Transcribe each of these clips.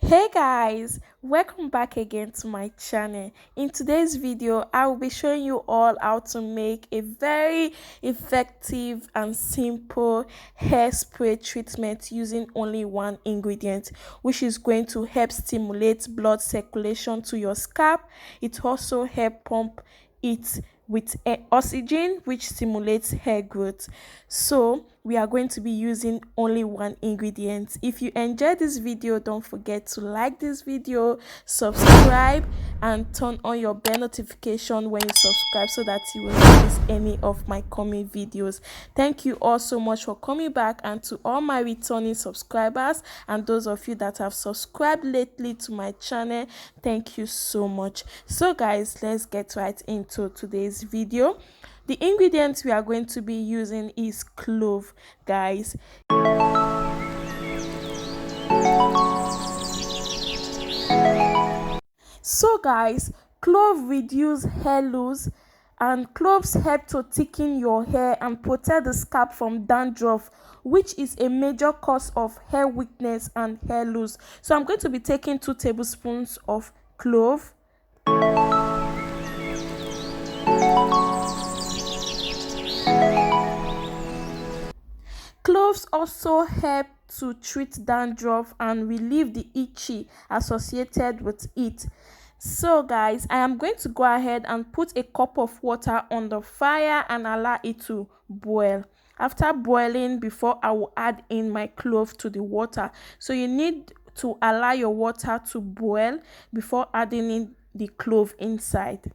Hey guys, welcome back again to my channel. In today's video I will be showing you all how to make a very effective and simple hairspray treatment using only one ingredient, which is going to help stimulate blood circulation to your scalp. It also help pump it with oxygen, which stimulates hair growth. So we are going to be using only one ingredient. If you enjoyed this video, don't forget to like this video, subscribe, and turn on your bell notification when you subscribe so that you will not miss any of my coming videos. Thank you all so much for coming back, and to all my returning subscribers and those of you that have subscribed lately to my channel, thank you so much. So guys, let's get right into today's video. The ingredients we are going to be using is clove, guys. So guys, clove reduce hair loss, and cloves help to thicken your hair and protect the scalp from dandruff, which is a major cause of hair weakness and hair loss. So I'm going to be taking 2 tablespoons of clove. Cloves also help to treat dandruff and relieve the itchy associated with it. So guys, I am going to go ahead and put a cup of water on the fire and allow it to boil. After boiling, before I will add in my clove to the water. So you need to allow your water to boil before adding in the clove inside.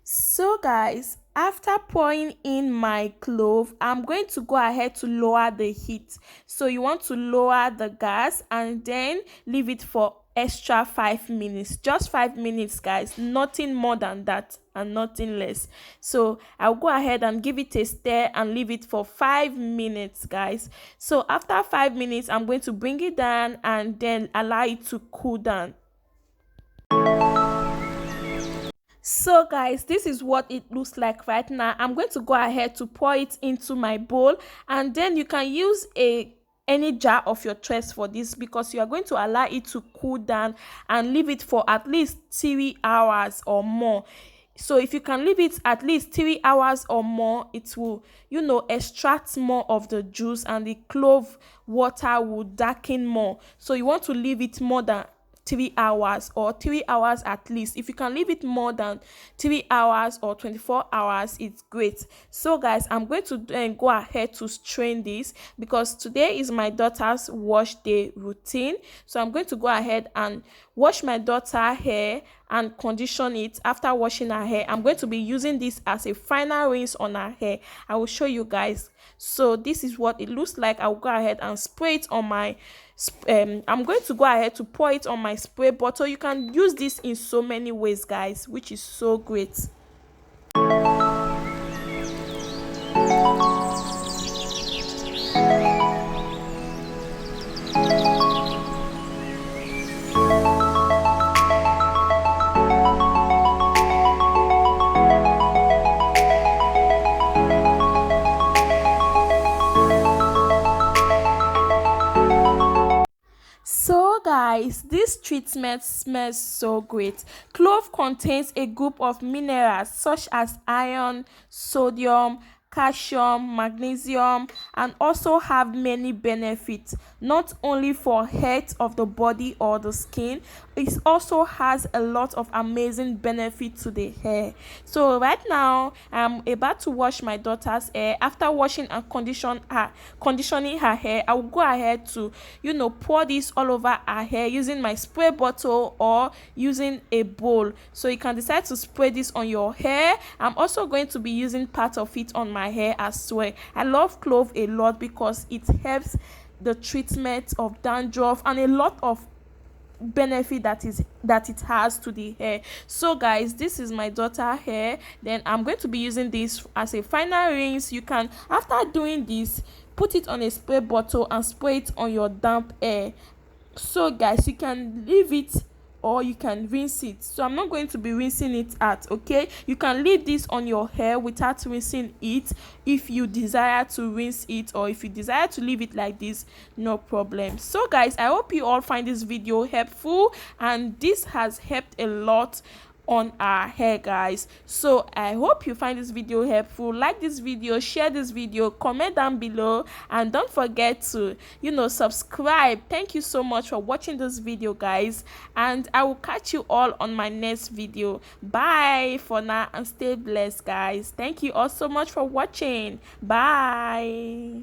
So guys, after pouring in my clove, I'm going to go ahead to lower the heat. So you want to lower the gas and then leave it for extra 5 minutes. Just 5 minutes, guys, nothing more than that and nothing less. So I'll go ahead and give it a stir and leave it for 5 minutes, guys. So after 5 minutes, I'm going to bring it down and then allow it to cool down. So guys, this is what it looks like right now. I'm going to go ahead to pour it into my bowl, and then you can use any jar of your choice for this, because you are going to allow it to cool down and leave it for at least 3 hours or more. So if you can leave it at least 3 hours or more, it will, extract more of the juice, and the clove water will darken more. So you want to leave it more than 3 hours, or 3 hours at least. If you can leave it more than 3 hours or 24 hours, it's great. So guys, I'm going to go ahead to strain this, because today is my daughter's wash day routine. So I'm going to go ahead and wash my daughter's hair and condition it. After washing her hair, I'm going to be using this as a final rinse on her hair. I will show you guys. So this is what it looks like. I'll go ahead and spray it on my I'm going to go ahead to pour it on my spray bottle. You can use this in so many ways, guys, which is so great. So guys, this treatment smells so great. Clove contains a group of minerals such as iron, sodium, calcium, magnesium, and also have many benefits, not only for health of the body or the skin. It also has a lot of amazing benefits to the hair. So right now I'm about to wash my daughter's hair. After washing and conditioning her hair, I will go ahead to pour this all over her hair using my spray bottle or using a bowl. So you can decide to spray this on your hair. I'm also going to be using part of it on my hair as well. I love clove a lot because it helps the treatment of dandruff and a lot of benefit that it has to the hair. So guys, this is my daughter hair. Then I'm going to be using this as a final rinse. You can, after doing this, put it on a spray bottle and spray it on your damp hair. So guys, you can leave it or you can rinse it. So I'm not going to be rinsing it out. Okay, you can leave this on your hair without rinsing it if you desire to rinse it, or if you desire to leave it like this, no problem. So guys, I hope you all find this video helpful, and this has helped a lot on our hair, guys. So I hope you find this video helpful. Like this video, share this video, comment down below, and don't forget to subscribe. Thank you so much for watching this video, guys, and I will catch you all on my next video. Bye for now, and stay blessed, guys. Thank you all so much for watching. Bye.